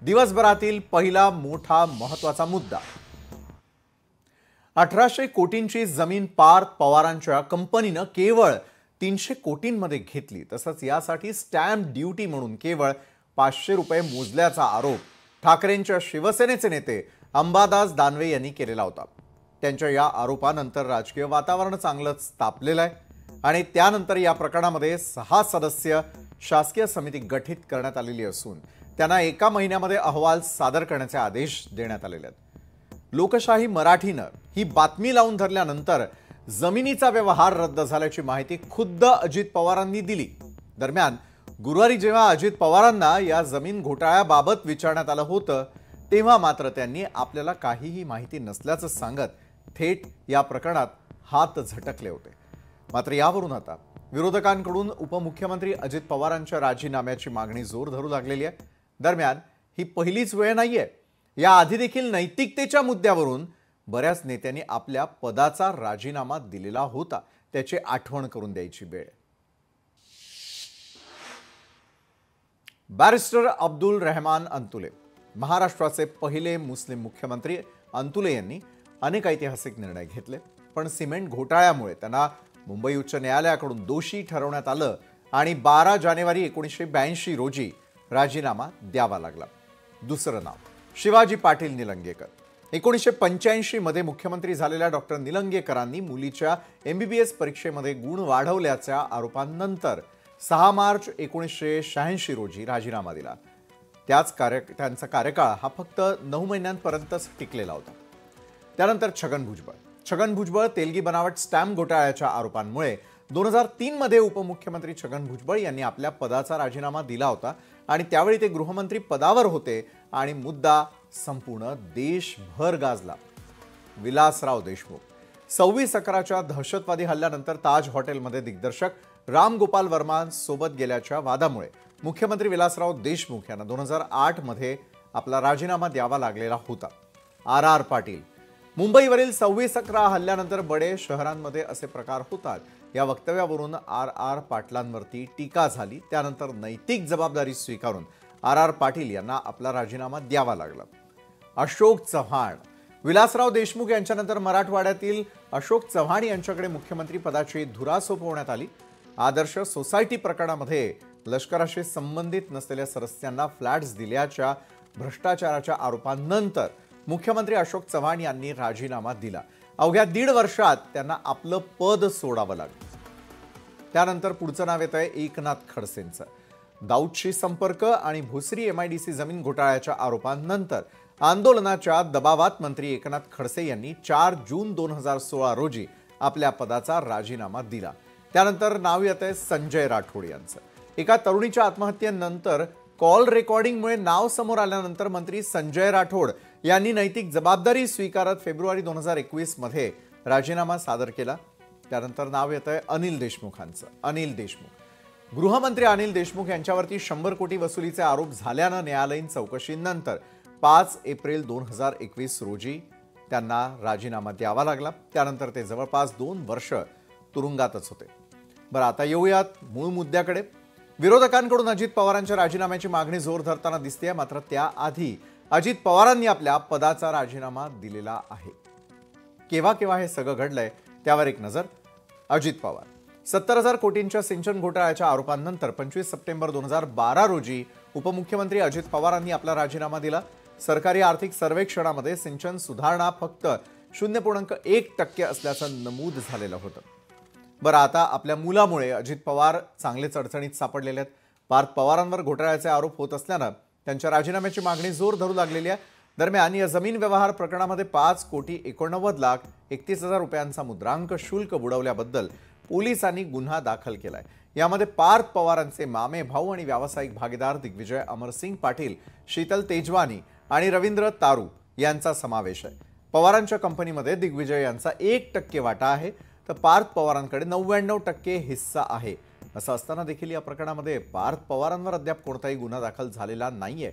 दिवसभरातील पहिला मोठा महत्त्वाचा मुद्दा. 1800 कोटींची जमीन पार्थ पवारांच्या कंपनीनं केवळ 300 कोटींमध्ये घेतली. तसंच यासाठी स्टॅम्प ड्युटी म्हणून केवळ 500 रुपये मोजल्याचा आरोप ठाकरेंच्या शिवसेनेचे नेते अंबादास दानवे यांनी केलेला होता. त्यांच्या या आरोपानंतर राजकीय वातावरण चांगलंच तापलेलं आहे आणि त्यानंतर या प्रकरणामध्ये 6 सदस्य शासकीय समिती गठीत करण्यात आलेली असून त्यांना एका महिन्यामध्ये अहवाल सादर करण्याचे आदेश देण्यात आलेले आहेत. लोकशाही मराठीनं ही बातमी लावून धरल्यानंतर जमिनीचा व्यवहार रद्द झाल्याची माहिती खुद्द अजित पवारांनी दिली. दरम्यान गुरुवारी जेव्हा अजित पवारांना या जमीन घोटाळ्याबाबत विचारण्यात आलं होतं तेव्हा मात्र त्यांनी आपल्याला काहीही माहिती नसल्याचं सांगत थेट या प्रकरणात हात झटकले होते. मात्र यावरून आता विरोधकांकडून उपमुख्यमंत्री अजित पवारांच्या राजीनाम्याची मागणी जोर धरू लागलेली आहे. दरम्यान ही पहिलीच वेळ नाहीये. याआधी देखील नैतिकतेच्या मुद्द्यावरून बऱ्याच नेत्यांनी आपल्या पदाचा राजीनामा दिलेला होता. त्याची आठवण करून द्यायची वेळ. बॅरिस्टर अब्दुल रहमान अंतुले, महाराष्ट्राचे पहिले मुस्लिम मुख्यमंत्री अंतुले यांनी अनेक ऐतिहासिक निर्णय घेतले. पण सिमेंट घोटाळ्यामुळे त्यांना मुंबई उच्च न्यायालयाकडून दोषी ठरवण्यात आलं आणि 12 जानेवारी 1982 रोजी राजीनामा द्यावा लागला. दुसरं नाव शिवाजी पाटील निलंगेकर. 1985 मध्ये मुख्यमंत्री झालेल्या डॉक्टर निलंगेकरांनी मुलीच्या MBBS परीक्षेमध्ये गुण वाढवल्याच्या आरोपांनंतर 6 मार्च 1986 रोजी राजीनामा दिला. त्यांचा कार्यकाळ हा फक्त 9 महिन्यांपर्यंतच टिकलेला होता. त्यानंतर छगन भुजबळ तेलगी बनावट स्टॅम्प घोटाळ्याच्या आरोपांमुळे 2003 मध्ये उपमुख्यमंत्री छगन भुजबळ यांनी आपल्या पदाचा राजीनामा दिला होता आणि त्यावेळी ते गृहमंत्री पदावर होते आणि मुद्दा संपूर्ण देशभर गाजला. विलासराव देशमुख. 26/11च्या दहशतवादी हल्ल्यानंतर ताज हॉटेलमध्ये दिग्दर्शक राम गोपाल वर्मा सोबत गेल्याच्या वादामुळे मुख्यमंत्री विलासराव देशमुख यांना 2008 मध्ये आपला राजीनामा द्यावा लागलेला होता. RR पाटील. मुंबईवरील 26/11 हल्ल्यानंतर बडे शहरांमध्ये असे प्रकार होतात या वक्तव्यावरून RR पाटलांवरती टीका झाली. त्यानंतर नैतिक जबाबदारी स्वीकारून RR पाटील यांना आपला राजीनामा द्यावा लागला. अशोक चव्हाण. विलासराव देशमुख यांच्यानंतर मराठवाड्यातील अशोक चव्हाण यांच्याकडे मुख्यमंत्री पदाची धुरा सोपवण्यात आली. आदर्श सोसायटी प्रकरणामध्ये लष्कराशी संबंधित नसलेल्या सदस्यांना फ्लॅट्स दिल्याच्या भ्रष्टाचाराच्या आरोपांनंतर मुख्यमंत्री अशोक चव्हाण यांनी राजीनामा दिला. अवघ्या 1.5 वर्षात त्यांना आपलं पद सोडावं लागलं. त्यानंतर पुढचं नाव येतंय एकनाथ खडसेंचं. दाऊदशी संपर्क आणि भोसरी MIDC जमीन घोटाळ्याच्या आरोपांनंतर आंदोलनाच्या दबावात मंत्री एकनाथ खडसे यांनी 4 जून 2016 रोजी आपल्या पदाचा राजीनामा दिला. त्यानंतर नाव येतंय संजय राठोड यांचं. एका तरुणीच्या आत्महत्येनंतर कॉल रेकॉर्डिंगमुळे नाव समोर आल्यानंतर मंत्री संजय राठोड यांनी नैतिक जबाबदारी स्वीकारत फेब्रुवारी 2021 मध्ये राजीनामा सादर केला. त्यानंतर नाव येतंय अनिल देशमुखांचं. अनिल देशमुख. गृहमंत्री अनिल देशमुख यांच्यावरती 100 कोटी वसुलीचे आरोप झाल्यानं न्यायालयीन चौकशीनंतर 5 एप्रिल 2021 रोजी त्यांना राजीनामा द्यावा लागला. त्यानंतर ते जवळपास 2 वर्ष तुरुंगातच होते. बरं, आता येऊयात मूळ मुद्द्याकडे. विरोधकांकडून अजित पवारांच्या राजीनाम्याची मागणी जोर धरताना दिसते. मात्र त्याआधी अजित पवारांनी आपल्या पदाचा राजीनामा दिलेला आहे. केव्हा हे सगळं घडलंय त्यावर एक नजर. अजित पवार. 70,000 कोटींच्या सिंचन घोटाळ्याच्या आरोपांनंतर 25 सप्टेंबर 2012 रोजी उपमुख्यमंत्री अजित पवारांनी आपला राजीनामा दिला. सरकारी आर्थिक सर्वेक्षणामध्ये सिंचन सुधारणा फक्त 0.1% असल्याचं नमूद झालेलं होतं. बरं, आता आपल्या मुलामुळे अजित पवार चांगलेच अडचणीत सापडलेले आहेत. पार्थ पवारांवर घोटाळ्याचे आरोप होत असल्यानं त्यांच्या राजीनाम्याची मागणी जोर धरू लागलेली आहे. दरम्यान या जमीन व्यवहार प्रकरणामध्ये 5,89,31,000 रुपयांचा मुद्रांक शुल्क बुडवल्याबद्दल पोलिसांनी गुन्हा दाखल केलाय. यामध्ये पार्थ पवारांचे मामे भाऊ आणि व्यावसायिक भागीदार दिग्विजय अमरसिंग पाटील, शीतल तेजवानी आणि रवींद्र तारू यांचा समावेश आहे. पवारांच्या कंपनीमध्ये दिग्विजय यांचा 1% वाटा आहे तर पार्थ पवारांकडे 99% हिस्सा आहे. असं असताना देखील या प्रकरणामध्ये पार्थ पवारांवर अद्याप कोणताही गुन्हा दाखल झालेला नाहीये.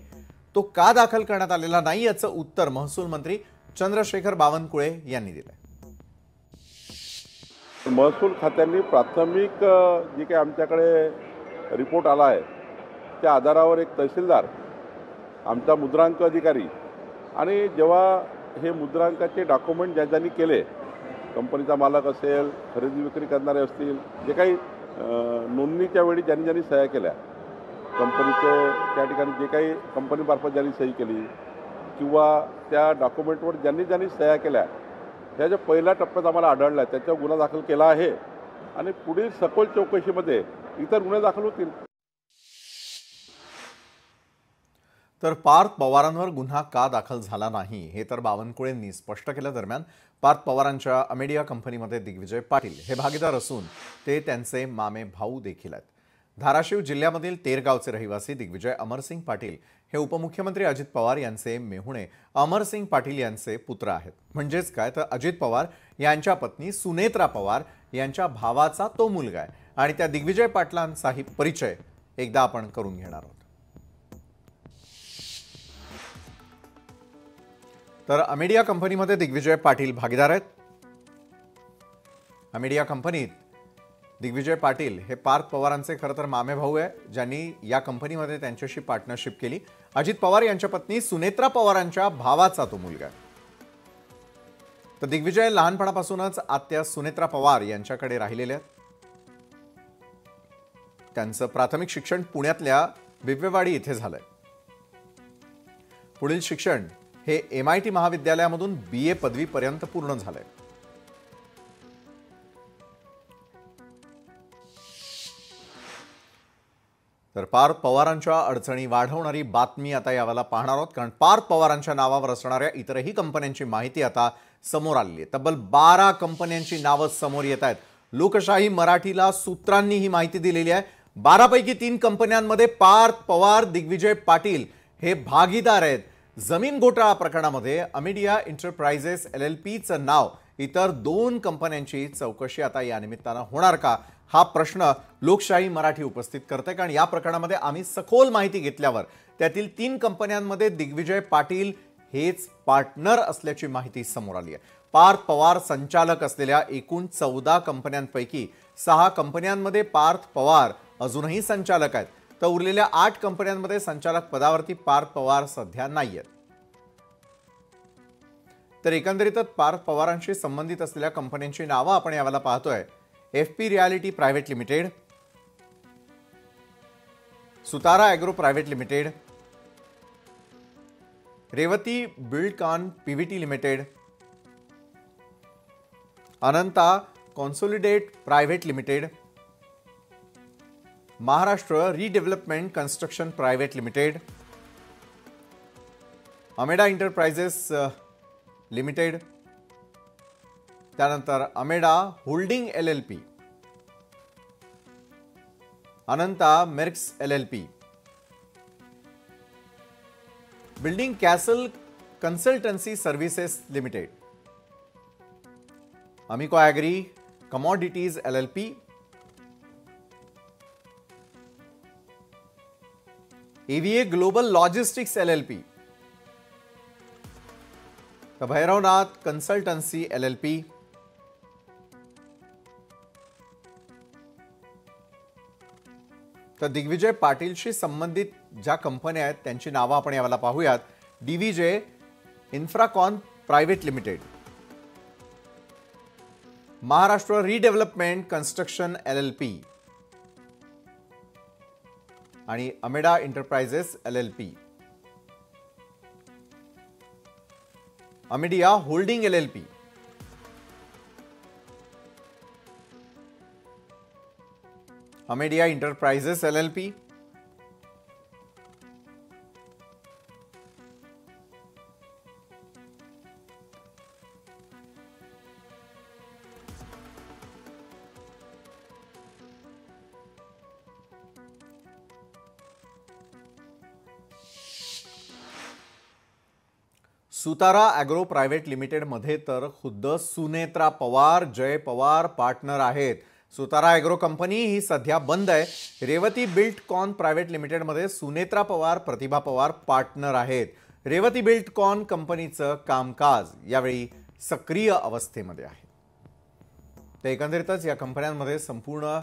तो का दाखल करण्यात आलेला नाही याचं उत्तर महसूल मंत्री चंद्रशेखर बावनकुळे यांनी दिलंय. महसूल खात्याने प्राथमिक जी काही आमच्याकडे रिपोर्ट आला आहे त्या आधारावर एक तहसीलदार आमचा मुद्रांक अधिकारी आणि जेव्हा हे मुद्रांकाचे डॉक्युमेंट ज्या ज्यांनी केले, कंपनीचा मालक असेल, खरेदी विक्री करणारे असतील, जे काही नोंदणीच्या वेळी ज्यांनी ज्यांनी सह्या केल्या, कंपनीचे त्या ठिकाणी जे काही कंपनीमार्फत ज्यांनी सही केली किंवा त्या डॉक्युमेंटवर ज्यांनी ज्यांनी सह्या केल्या, ह्या ज्या पहिल्या टप्प्यात आम्हाला आढळलं आहे त्याच्यावर गुन्हा दाखल केला आहे आणि पुढील सखोल चौकशीमध्ये इतर गुन्हे दाखल होतील. तर पार्थ पवारांवर गुन्हा का दाखल झाला नाही हे तर बावनकुळेंनी स्पष्ट केलं. दरम्यान पार्थ पवारांच्या अमेडिया कंपनीमध्ये दिग्विजय पाटील हे भागीदार असून ते त्यांचे मामे भाऊ देखील आहेत. धाराशिव जिल्ह्यामधील तेरगावचे रहिवासी दिग्विजय अमरसिंग पाटील हे उपमुख्यमंत्री अजित पवार यांचे मेहुणे अमरसिंग पाटील यांचे पुत्र आहेत. म्हणजेच काय तर अजित पवार यांच्या पत्नी सुनेत्रा पवार यांच्या भावाचा तो मुलगा आहे आणि त्या दिग्विजय पाटलांचाही परिचय एकदा आपण करून घेणार आहोत. तर अमेडिया कंपनीमध्ये दिग्विजय पाटील भागीदार आहेत. अमेडिया कंपनीत दिग्विजय पाटील हे पार्थ पवारांचे खरं तर मामे भाऊ आहे, ज्यांनी या कंपनीमध्ये त्यांच्याशी पार्टनरशिप केली. अजित पवार यांच्या पत्नी सुनेत्रा पवारांच्या भावाचा तो मुलगा आहे. तर दिग्विजय लहानपणापासूनच आत्या सुनेत्रा पवार यांच्याकडे राहिलेले आहेत. त्यांचं प्राथमिक शिक्षण पुण्यातल्या बिब्वेवाडी इथे झालंय. पुढील शिक्षण हे MIT महाविद्यालयामधून BA पदवीपर्यंत पूर्ण झालंय. तर पार्थ पवारांच्या अडचणी वाढवणारी बातमी आता यावेळेला पाहणार आहोत, कारण पार्थ पवारांच्या नावावर असणाऱ्या इतरही कंपन्यांची माहिती आता समोर आली आहे. तब्बल 12 कंपन्यांची नावं समोर येत आहेत. लोकशाही मराठीला सूत्रांनी ही माहिती दिलेली आहे. 12 पैकी 3 कंपन्यांमध्ये पार्थ पवार, दिग्विजय पाटील हे भागीदार आहेत. जमीन घोटाळा प्रकरणामध्ये अमेडिया एंटरप्राइजेस LLPचं नाव इतर 2 कंपन्यांची चौकशी आता या निमित्तानं होणार का, हा प्रश्न लोकशाही मराठी उपस्थित करते. कारण या प्रकरणामध्ये आम्ही सखोल माहिती घेतल्यावर त्यातील 3 कंपन्यांमध्ये दिग्विजय पाटील हेच पार्टनर असल्याची माहिती समोर आली आहे. पार्थ पवार संचालक असलेल्या एकूण 14 कंपन्यांपैकी 6 कंपन्यांमध्ये पार्थ पवार अजूनही संचालक आहेत. तर उरलेल्या 8 कंपन्यांमध्ये संचालक पदावरती पार्थ पवार सध्या नाही आहेत. तर एकंदरीतच पार्थ पवारांशी संबंधित असलेल्या कंपन्यांची नावं आपण यावेळेला पाहतोय. FP reality private limited, Sutara agro private limited, Revati buildcon PVT limited, Ananta consolidate private limited, Maharashtra redevelopment construction private limited, अमेडा एंटरप्राइजेस लिमिटेड, त्यानंतर अमेडा होल्डिंग LLP, अनंता मेर्क्स LLP, building castle consultancy services limited, अमिको agri commodities LLP, EVA global logistics LLP, Bhairavnath consultancy LLP, तर दिग्विजय पाटीलशी संबंधित ज्या कंपन्या आहेत त्यांची नावं आपण यावेळेला पाहूयात. DVJ infracon private limited, Maharashtra redevelopment construction LLP आणि अमेडा एंटरप्राइजेस LLP, अमेडिया होल्डिंग LLP, अमेडिया enterprises LLP, Sutara agro private लिमिटेडमध्ये तर खुद्द सुनेत्रा पवार, जय पवार पार्टनर आहेत. सुतारा ॲग्रो कंपनी ही सध्या बंद आहे. रेवती बिल्डकॉन प्रायव्हेट लिमिटेडमध्ये सुनेत्रा पवार, प्रतिभा पवार पार्टनर आहेत. रेवती बिल्डकॉन कंपनीचं कामकाज यावेळी सक्रिय अवस्थेमध्ये आहे. तर एकंदरीतच या कंपन्यांमध्ये संपूर्ण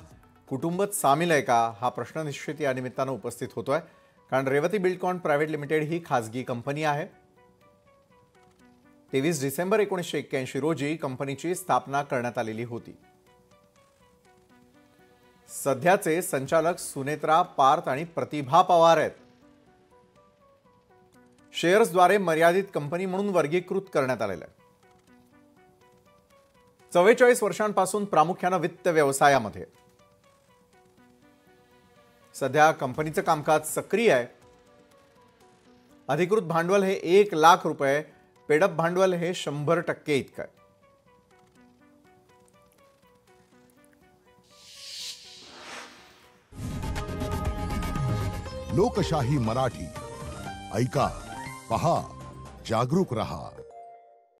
कुटुंबच सामील आहे का, हा प्रश्न निश्चित या निमित्तानं उपस्थित होतोय. कारण रेवती बिल्डकॉन प्रायव्हेट लिमिटेड ही खासगी कंपनी आहे. 23 डिसेंबर 1981 रोजी कंपनीची स्थापना करण्यात आलेली होती. सध्याचे संचालक सुनेत्रा पार्थ आणि प्रतिभा पवार आहेत. शेअर्सद्वारे मर्यादित कंपनी म्हणून वर्गीकृत करण्यात आलेलं आहे. 44 वर्षांपासून प्रामुख्याने वित्त व्यवसायामध्ये. सध्या कंपनीचं कामकाज सक्रिय आहे. अधिकृत भांडवल हे 1 लाख रुपये, पेडअप भांडवल हे 100% इतकं आहे. लोकशाही मराठी ऐका, पहा, जागरूक रहा.